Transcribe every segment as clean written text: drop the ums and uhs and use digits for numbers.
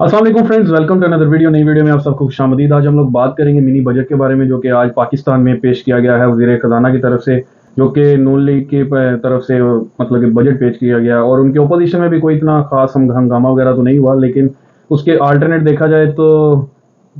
अस्सलाम वालेकुम friends, welcome to another video. नई वीडियो में आप सबको खुशामदीद। आज हम लोग बात करेंगे मिनी बजट के बारे में, जो कि आज पाकिस्तान में पेश किया गया है वज़ीर ख़ज़ाना की तरफ से, जो कि नून लीग की तरफ से मतलब कि बजट पेश किया गया। और उनके अपोजिशन में भी कोई इतना खास हंगामा वगैरह तो नहीं हुआ, लेकिन उसके अल्टरनेट देखा जाए तो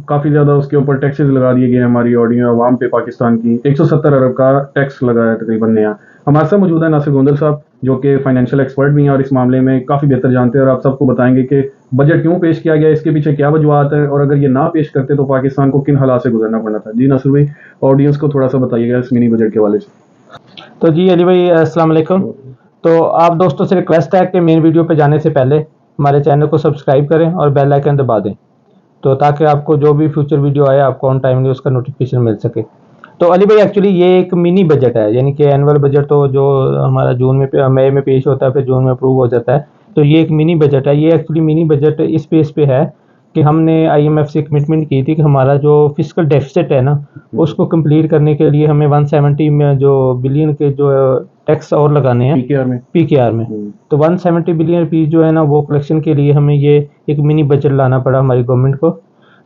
काफ़ी ज़्यादा उसके ऊपर टैक्सेस लगा दिए गए हैं हमारी ऑडियो आवाम पे। पाकिस्तान की 170 अरब का टैक्स लगा है तकरीबन नया। हमारे साथ मौजूद है नासिर गोंदल साहब, जो कि फाइनेंशियल एक्सपर्ट भी हैं और इस मामले में काफ़ी बेहतर जानते हैं, और आप सबको बताएंगे कि बजट क्यों पेश किया गया, इसके पीछे क्या वजूहत है, और अगर ये ना पेश करते तो पाकिस्तान को किन हालात से गुजरना पड़ना था। जी नासिर भाई, ऑडियंस को थोड़ा सा बताइएगा इस मिनी बजट के हवाले से। तो जी अली भाई अस्सलाम वालेकुम। तो आप दोस्तों से रिक्वेस्ट है कि मेन वीडियो पे जाने से पहले हमारे चैनल को सब्सक्राइब करें और बेल आइकन दबा दें, तो ताकि आपको जो भी फ्यूचर वीडियो आए आपको ऑन टाइमली उसका नोटिफिकेशन मिल सके। तो अली भाई एक्चुअली ये एक मिनी बजट है, यानी कि एनुअल बजट तो जो हमारा जून में मई में पेश होता है, फिर जून में अप्रूव हो जाता है। तो ये एक मिनी बजट है। ये एक्चुअली मिनी बजट इस बेस पे है कि हमने आईएमएफ से कमिटमेंट की थी कि हमारा जो फिजिकल डेफिसिट है ना, उसको कंप्लीट करने के लिए हमें 170 में जो बिलियन के जो टैक्स और लगाने हैं पीकेआर में। तो 170 बिलियन रुपीज जो है ना, वो कलेक्शन के लिए हमें ये एक मिनी बजट लाना पड़ा हमारी गवर्नमेंट को।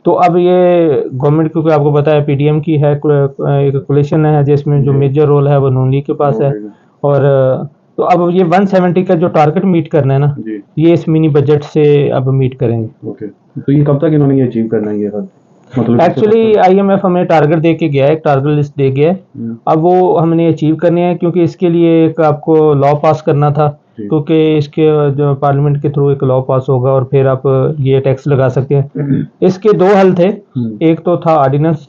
तो अब ये गवर्नमेंट, क्योंकि आपको पता है पीडीएम की है, एक कोलिशन है जिसमें जो मेजर रोल है वो नून लीग के पास है। और तो अब ये 170 का जो टारगेट मीट करना है ना, ये इस मिनी बजट से अब मीट करेंगे। ओके, तो ये कब तक इन्होंने ये अचीव करना है ये मतलब एक्चुअली आईएमएफ हमें टारगेट दे के गया है, एक टारगेट लिस्ट दे गया है। अब वो हमने अचीव करने हैं, क्योंकि इसके लिए एक आपको लॉ पास करना था, क्योंकि इसके जो पार्लियामेंट के थ्रू एक लॉ पास होगा और फिर आप ये टैक्स लगा सकते हैं। इसके दो हल थे। एक तो था ऑर्डिनेंस,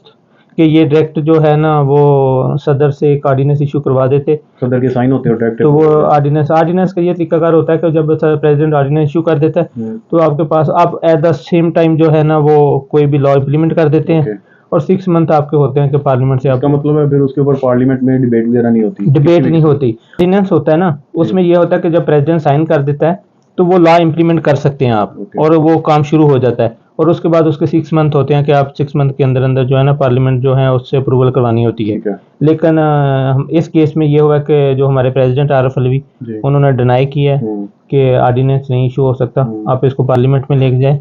कि ये डायरेक्ट जो है ना वो सदर से एक ऑर्डिनेंस इशू करवा देते, सदर के साइन होते हैं डायरेक्ट। तो वो ऑर्डिनेंस का ये तरीकाकार होता है कि जब प्रेसिडेंट ऑर्डिनेंस इशू कर देता है तो आपके पास आप एट द सेम टाइम जो है ना वो कोई भी लॉ इम्प्लीमेंट कर देते हैं। और 6 मंथ आपके होते हैं कि पार्लियामेंट से आपका मतलब है फिर उसके ऊपर पार्लियामेंट में डिबेट वगैरह नहीं होती, डिबेट नहीं होती। ऑर्डिनेंस होता है ना, उसमें ये होता है कि जब प्रेसिडेंट साइन कर देता है तो वो लॉ इम्प्लीमेंट कर सकते हैं आप, और वो काम शुरू हो जाता है। और उसके बाद उसके 6 मंथ होते हैं कि आप 6 मंथ के अंदर अंदर जो है ना पार्लियामेंट जो है उससे अप्रूवल करवानी होती है। लेकिन इस केस में ये हुआ कि जो हमारे प्रेसिडेंट आरिफ अलवी, उन्होंने डिनाई किया है कि ऑर्डिनेंस नहीं इशू हो सकता, आप इसको पार्लियामेंट में लेके जाए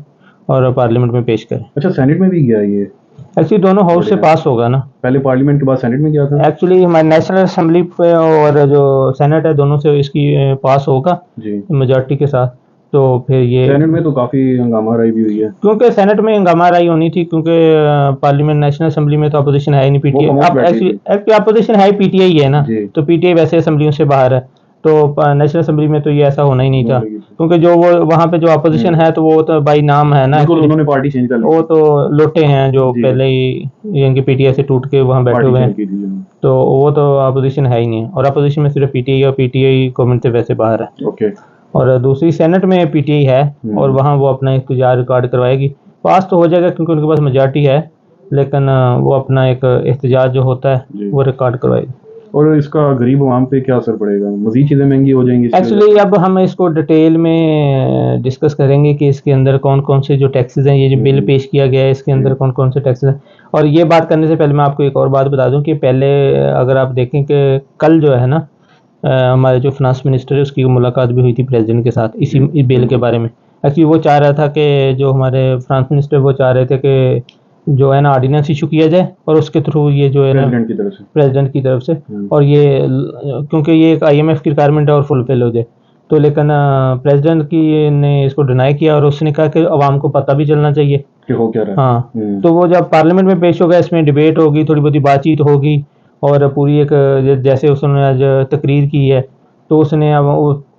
और पार्लियामेंट में पेश करें। अच्छा, सेनेट में भी गया ये? एक्चुअली दोनों हाउस से पास होगा ना, पहले पार्लियामेंट के बाद सेनेट में गया था। एक्चुअली हमारे नेशनल असेंबली पे और जो सेनेट है दोनों से इसकी पास होगा मेजॉरिटी के साथ। तो फिर ये सेनेट में तो काफी हंगामा राई भी हुई है, क्योंकि सेनेट में हंगामा राई होनी थी, क्योंकि पार्लियामेंट नेशनल असेंबली में तो अपोजिशन है ही नहीं, पीटीआई एक्चुअली अपोजिशन है पीटीआई है ना, तो पीटीआई वैसे असेंबलियों से बाहर है। तो नेशनल असेंबली में तो ये ऐसा होना ही नहीं था, क्योंकि जो वो वहाँ पे जो अपोजिशन है तो वो तो बाई नाम है ना, उन्होंने पार्टी चेंज कर ली, वो तो लोटे हैं जो पहले ही इनकी पीटीआई से टूट के वहाँ बैठे हुए हैं। तो वो तो अपोजिशन है ही नहीं, और अपोजिशन में सिर्फ पीटीआई, और पीटीआई गवर्नमेंट से वैसे बाहर है। ओके। और दूसरी सेनेट में पीटीआई है, और वहाँ वो अपना इख्तियार रिकॉर्ड करवाएगी। पास तो हो जाएगा क्योंकि उनके पास मेजॉरिटी है, लेकिन वो अपना एक इख्तियार जो होता है वो रिकॉर्ड करवाएगी। और इसका गरीब आवाम पे क्या असर पड़ेगा? मजीद चीज़ें महंगी हो जाएंगी? एक्चुअली अब हम इसको डिटेल में डिस्कस करेंगे कि इसके अंदर कौन कौन से जो टैक्सेस हैं, ये जो बिल पेश किया गया है इसके अंदर कौन कौन से टैक्सेस हैं। और ये बात करने से पहले मैं आपको एक और बात बता दूं कि पहले अगर आप देखें कि कल जो है ना हमारे जो फाइनेंस मिनिस्टर है उसकी मुलाकात भी हुई थी प्रेसिडेंट के साथ इसी बिल के बारे में। एक्चुअली वो चाह रहा था कि जो हमारे फाइनेंस मिनिस्टर वो चाह रहे थे कि जो है ना ऑर्डिनेंस इशू किया जाए और उसके थ्रू ये जो है ना प्रेसिडेंट की तरफ से और ये क्योंकि ये एक आईएमएफ की रिक्वायरमेंट है और फुलफिल हो जाए। तो लेकिन प्रेसिडेंट की ने इसको डिनाई किया और उसने कहा कि आवाम को पता भी चलना चाहिए कि हो क्या रहा है। हाँ, तो वो जब पार्लियामेंट में पेश होगा इसमें डिबेट होगी, थोड़ी बहुत बातचीत होगी, और पूरी एक जैसे उसने आज तकरीर की है तो उसने अब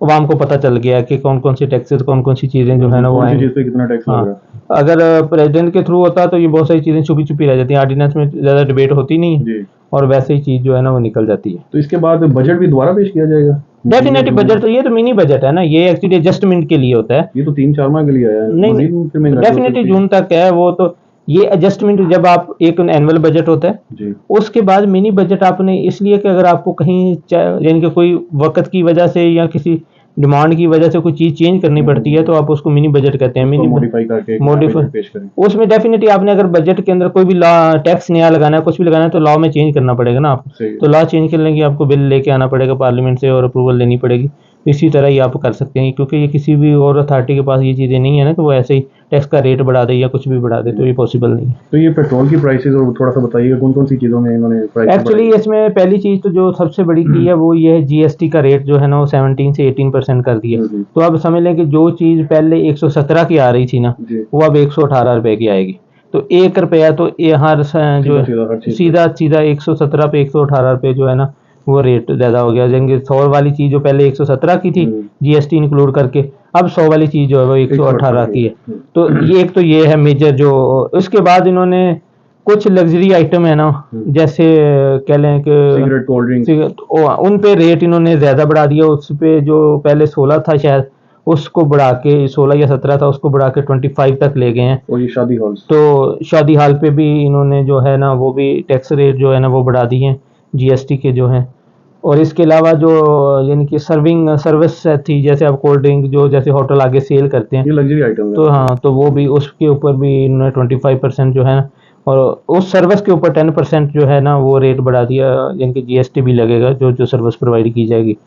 आवाम को पता चल गया कि कौन कौन से टैक्सेस, कौन कौन सी चीज़ें जो है ना वो आएंगी, कितना टैक्स लग रहा है। अगर प्रेसिडेंट के थ्रू होता तो ये बहुत सारी चीज़ें छुपी छुपी रह जाती हैं, ऑर्डिनेंस में ज़्यादा डिबेट होती नहीं है और वैसे ही चीज़ जो है ना वो निकल जाती है। तो इसके बाद बजट भी दोबारा पेश किया जाएगा? डेफिनेटली बजट, तो ये तो मिनी बजट है ना, ये एक्चुअली एडजस्टमेंट के लिए होता है। ये तो 3-4 माह के लिए आया है। नहीं, डेफिनेटली जून तक है वो तो। ये एडजस्टमेंट जब आप एक एनुअल बजट होता है उसके बाद मिनी बजट आपने इसलिए कि अगर आपको कहीं यानी कि कोई वक्त की वजह से या किसी डिमांड की वजह से कोई चीज़ चेंज करनी पड़ती है तो आप उसको मिनी बजट कहते हैं। मिनी मॉडिफाई करके पेश करें। उसमें डेफिनेटली आपने अगर बजट के अंदर कोई भी लॉ टैक्स नया लगाना है, कुछ भी लगाना है, तो लॉ में चेंज करना पड़ेगा ना आपको। तो लॉ चेंज करने की आपको बिल लेके आना पड़ेगा पार्लियामेंट से और अप्रूवल लेनी पड़ेगी। इसी तरह ही आप कर सकते हैं, क्योंकि ये किसी भी और अथॉरिटी के पास ये चीज़ें नहीं है ना, तो वो ऐसे ही टैक्स का रेट बढ़ा दे या कुछ भी बढ़ा दे, तो ये पॉसिबल नहीं है। तो ये पेट्रोल की प्राइसेस और थोड़ा सा बताइएगा कौन कौन सी चीज़ों में इन्होंने प्राइस एक्चुअली इसमें पहली चीज़ तो जो सबसे बड़ी की है वो ये है, जीएसटी का रेट जो है ना वो 17 से 18% कर दिया। तो अब समझ लें कि जो चीज़ पहले 117 की आ रही थी ना, वो अब 118 रुपए की आएगी। तो 1 रुपया तो यहाँ जो सीधा 117 पे 118 रुपये जो है ना वो रेट ज़्यादा हो गया। जैसे 100 वाली चीज़ जो पहले 117 की थी जीएसटी इंक्लूड करके, अब 100 वाली चीज़ जो है वो 118 की है। तो ये एक तो ये है मेजर जो। उसके बाद इन्होंने कुछ लग्जरी आइटम है ना, जैसे कह लें कि सिगरेट, कोल्ड ड्रिंक, उन पे रेट इन्होंने ज़्यादा बढ़ा दिया। उस पे जो पहले 16 था शायद, उसको बढ़ा के 16 या 17 था, उसको बढ़ा के 25 तक ले गए हैं। और ये शादी हॉल, तो शादी हॉल पे भी इन्होंने जो है ना वो भी टैक्स रेट जो है ना वो बढ़ा दिए हैं जीएसटी के जो हैं। और इसके अलावा जो यानी कि सर्विंग सर्विस थी, जैसे आप कोल्ड ड्रिंक जो जैसे होटल आगे सेल करते हैं, ये लग्जरी आइटम है, तो हाँ, तो वो भी उसके ऊपर भी इन्होंने 25% जो है ना, और उस सर्विस के ऊपर 10% जो है ना वो रेट बढ़ा दिया, यानी कि जीएसटी भी लगेगा जो जो सर्विस प्रोवाइड की जाएगी।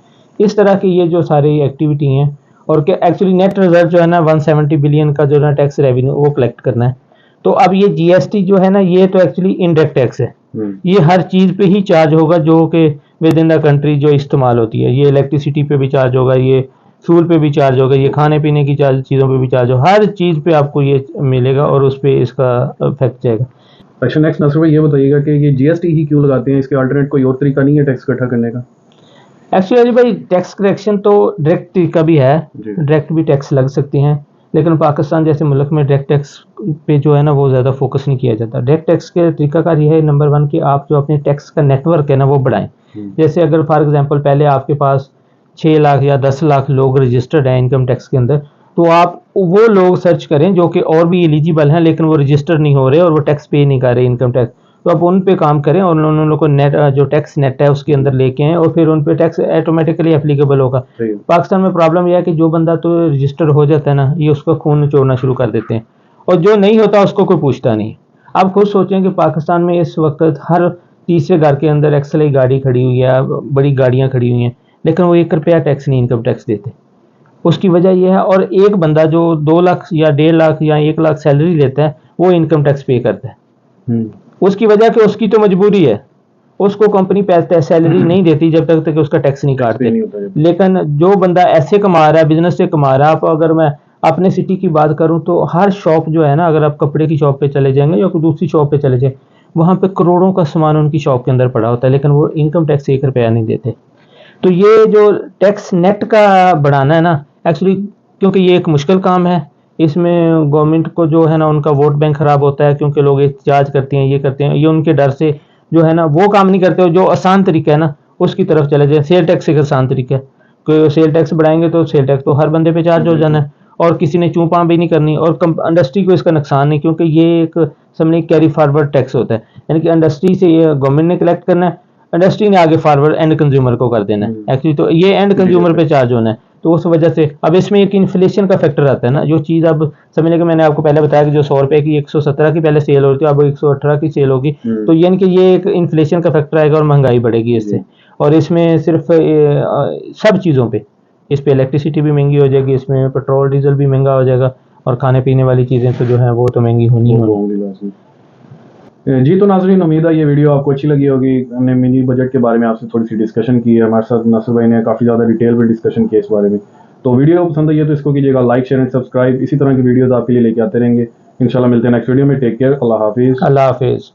इस तरह की ये जो सारी एक्टिविटी हैं, और क्या एक्चुअली नेट रिजल्ट जो है ना 170 बिलियन का जो ना टैक्स रेवेन्यू वो कलेक्ट करना है। तो अब ये जीएसटी जो है ना ये तो एक्चुअली इनडायरेक्ट टैक्स है, ये हर चीज़ पे ही चार्ज होगा जो कि विद इन द कंट्री जो इस्तेमाल होती है। ये इलेक्ट्रिसिटी पे भी चार्ज होगा, ये फ्यूल पे भी चार्ज होगा, ये खाने पीने की चीज़ों पे भी चार्ज होगा, हर चीज़ पे आपको ये मिलेगा और उस पर इसका इफेक्ट जाएगा। अच्छा, नेक्स्ट नसर भाई ये बताइएगा कि ये जीएसटी ही क्यों लगाते हैं, इसके अल्टरनेट कोई और तरीका नहीं है टैक्स इकट्ठा करने का? एक्चुअली भाई टैक्स कलेक्शन तो डायरेक्ट तरीका भी है, डायरेक्ट भी टैक्स लग सकते हैं, लेकिन पाकिस्तान जैसे मुल्क में डायरेक्ट टैक्स पे जो है ना वो ज़्यादा फोकस नहीं किया जाता। डायरेक्ट टैक्स के तरीकाकार ये है, नंबर 1 कि आप जो अपने टैक्स का नेटवर्क है ना वो बढ़ाएं। जैसे अगर फॉर एग्जांपल पहले आपके पास 6 लाख या 10 लाख लोग रजिस्टर्ड हैं इनकम टैक्स के अंदर, तो आप वो लोग सर्च करें जो कि और भी एलिजिबल हैं लेकिन वो रजिस्टर नहीं हो रहे और वो टैक्स पे नहीं कर रहे इनकम टैक्स, तो आप उन पे काम करें और उन लोगों को नेट जो टैक्स नेट है उसके अंदर लेके आएँ और फिर उन पे टैक्स ऑटोमेटिकली एप्लीकेबल होगा। पाकिस्तान में प्रॉब्लम यह है कि जो बंदा तो रजिस्टर हो जाता है ना, ये उसका खून निचोड़ना शुरू कर देते हैं, और जो नहीं होता उसको कोई पूछता नहीं। आप खुद सोचें कि पाकिस्तान में इस वक्त हर तीसरे घर के अंदर एक्सएलआई गाड़ी खड़ी हुई है, बड़ी गाड़ियाँ खड़ी हुई हैं, लेकिन वो 1 रुपया टैक्स नहीं इनकम टैक्स देते। उसकी वजह यह है, और एक बंदा जो 2 लाख या 1.5 लाख या 1 लाख सैलरी लेता है वो इनकम टैक्स पे करता है। उसकी वजह कि उसकी तो मजबूरी है, उसको कंपनी पैसे सैलरी नहीं देती जब तक उसका टैक्स नहीं काटते। लेकिन जो बंदा ऐसे कमा रहा है, बिजनेस से कमा रहा है, आप अगर मैं अपने सिटी की बात करूं तो हर शॉप जो है ना, अगर आप कपड़े की शॉप पे चले जाएंगे या कोई दूसरी शॉप पे चले जाए, वहाँ पे करोड़ों का सामान उनकी शॉप के अंदर पड़ा होता है, लेकिन वो इनकम टैक्स 1 रुपया नहीं देते। तो ये जो टैक्स नेट का बढ़ाना है ना, एक्चुअली क्योंकि ये एक मुश्किल काम है, इसमें गवर्नमेंट को जो है ना उनका वोट बैंक खराब होता है, क्योंकि लोग एहतजाज करते हैं, ये करते हैं, ये उनके डर से जो है ना वो काम नहीं करते। जो आसान तरीका है ना उसकी तरफ चले जाए। सेल टैक्स एक आसान तरीका है, कोई सेल टैक्स बढ़ाएंगे तो सेल टैक्स तो हर बंदे पे चार्ज हो जाना है, और किसी ने चूं पां भी नहीं करनी, और इंडस्ट्री को इसका नुकसान नहीं, क्योंकि ये एक समझे कैरी फॉरवर्ड टैक्स होता है, यानी कि इंडस्ट्री से ये गवर्नमेंट ने कलेक्ट करना है, इंडस्ट्री ने आगे फॉरवर्ड एंड कंज्यूमर को कर देना है। एक्चुअली तो ये एंड कंज्यूमर पे चार्ज होना है। तो उस वजह से अब इसमें एक इन्फ्लेशन का फैक्टर आता है ना, जो चीज़ अब समझने कि मैंने आपको पहले बताया कि जो 100 रुपए की 117 की पहले सेल होती है, अब 118 की सेल होगी, तो यानी कि ये एक इन्फ्लेशन का फैक्टर आएगा और महंगाई बढ़ेगी इससे। और इसमें सिर्फ सब चीज़ों पे, इस पे इलेक्ट्रिसिटी भी महंगी हो जाएगी, इसमें पेट्रोल डीजल भी महंगा हो जाएगा, और खाने पीने वाली चीज़ें तो जो है वो तो महंगी होनी होगी। जी, तो नाज़रीन उम्मीद है ये वीडियो आपको अच्छी लगी होगी। हमने मिनी बजट के बारे में आपसे थोड़ी सी डिस्कशन की है, हमारे साथ नासिर भाई ने काफ़ी ज़्यादा डिटेल में डिस्कशन किया इस बारे में। तो वीडियो पसंद आई है तो इसको कीजिएगा लाइक, शेयर एंड सब्सक्राइब। इसी तरह की वीडियोज़ आपके लिए लेके आते रहेंगे। इंशाल्लाह मिलते हैं नेक्स्ट वीडियो में। टेक केयर, अल्लाह हाफिज़। अल्लाह हाफिज़।